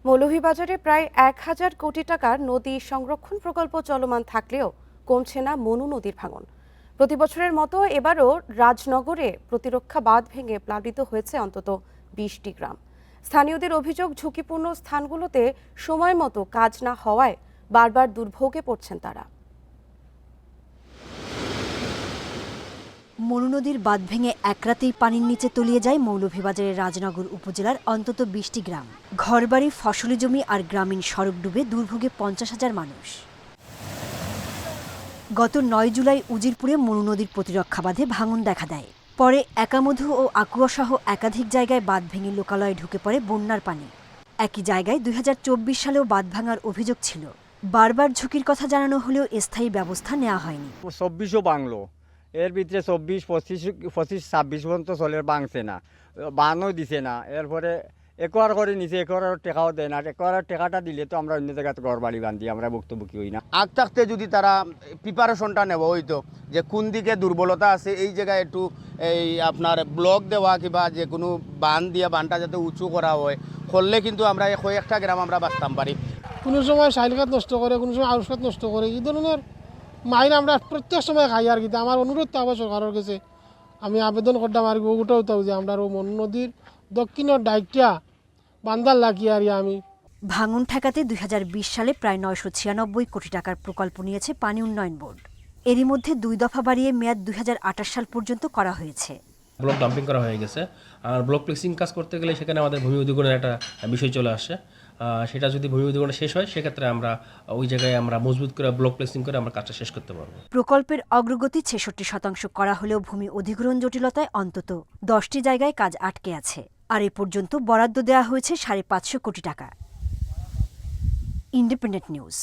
মৌলভীবাজারে প্রায় ১,০০০ কোটি টাকার নদী সংরক্ষণ প্রকল্প চলমান থাকলেও কমছে না মনু নদীর ভাঙন। প্রতিবছরের মতো এবারও রাজনগরে প্রতিরক্ষা বাঁধ ভেঙে প্লাবিত হয়েছে অন্তত ২০টি গ্রাম। স্থানীয়দের অভিযোগ, ঝুঁকিপূর্ণ স্থানগুলোতে সময় মতো কাজ না হওয়ায় বারবার দুর্ভোগে পড়ছেন তারা। মনু নদীর বাঁধ ভেঙে এক রাতেই পানির নিচে তলিয়ে যায় মৌলভীবাজারের রাজনগর উপজেলার অন্তত ২০টি গ্রাম। ঘরবাড়ি, ফসলি জমি আর গ্রামীণ সড়ক ডুবে দুর্ভোগে ৫০,০০০ মানুষ। গত ৯ জুলাই উজিরপুরে মনু নদীর প্রতিরক্ষা বাঁধে ভাঙন দেখা দেয়। পরে একামধু ও আকুয়াসহ একাধিক জায়গায় বাঁধ ভেঙে লোকালয়ে ঢুকে পড়ে বন্যার পানি। একই জায়গায় ২০২৪ সালেও বাঁধ ভাঙার অভিযোগ ছিল। বারবার ঝুঁকির কথা জানানো হলেও স্থায়ী ব্যবস্থা নেওয়া হয়নি। ২৪ও বাংলো, এর ভিতরে ২৪, ২৫, ২৬ পর্যন্ত চলে বাংছে না, বানও দিছে না। এরপরে একোয়ার করে নিচে, একোয়ার টেকাও দেয় না। একোয়ার টেকাটা দিলে তো আমরা অন্য জায়গায় ঘর বাড়ি বান্ধি, আমরা ভুক্তভোগী হই না। আগ থাকতে যদি তারা প্রিপারেশনটা নেব হইতো যে কোন দিকে দুর্বলতা আছে, এই জায়গায় একটু এই আপনার ব্লক দেওয়া কিংবা যে কোনো বান দিয়া বানটা যাতে উঁচু করা হয়, করলে কিন্তু আমরা কয়েকটা গ্রাম আমরা বাঁচতাম পারি। কোনো সময় শাইলখাত নষ্ট করে, কোনো সময় আউশখাত নষ্ট করে, এই ধরনের মাইন আমরা প্রত্যেক সময় খাই। আর কি আমার অনুরোধ থাকবে সরকারের কাছে, আমি আবেদন করতাম আর ওটাও তাও যে আমরা মনু নদীর দক্ষিণের ডাইকটা বান্দার লাগিয়ে আর আমি। ভাঙন ঠেকাতে ২০২০ সালে প্রায় ৯৯৬ কোটি টাকার প্রকল্প নিয়েছে পানি উন্নয়ন বোর্ড। এরই মধ্যে ২ দফা বাড়িয়ে মেয়াদ ২০২৮ সাল পর্যন্ত করা হয়েছে। ব্লক ডাম্পিং করা হয়ে গেছে, আর ব্লক প্লেসিং কাজ করতে গেলে সেখানে আমাদের ভূমি অধিগ্রহণের একটা বিষয় চলে আসে। সেটা যদি ভূমি অধিগ্রহণ শেষ হয়, সেক্ষেত্রে আমরা ওই জায়গায় আমরা মজবুত করে ব্লক প্লেসিং করে আমরা কাজটা শেষ করতে পারবো। প্রকল্পের অগ্রগতি ৬৬% করা হলেও ভূমি অধিগ্রহণ জটিলতায় অন্তত ১০টি জায়গায় কাজ আটকে আছে। আর এ পর্যন্ত বরাদ্দ দেওয়া হয়েছে ৫৫০ কোটি টাকা। Independent news.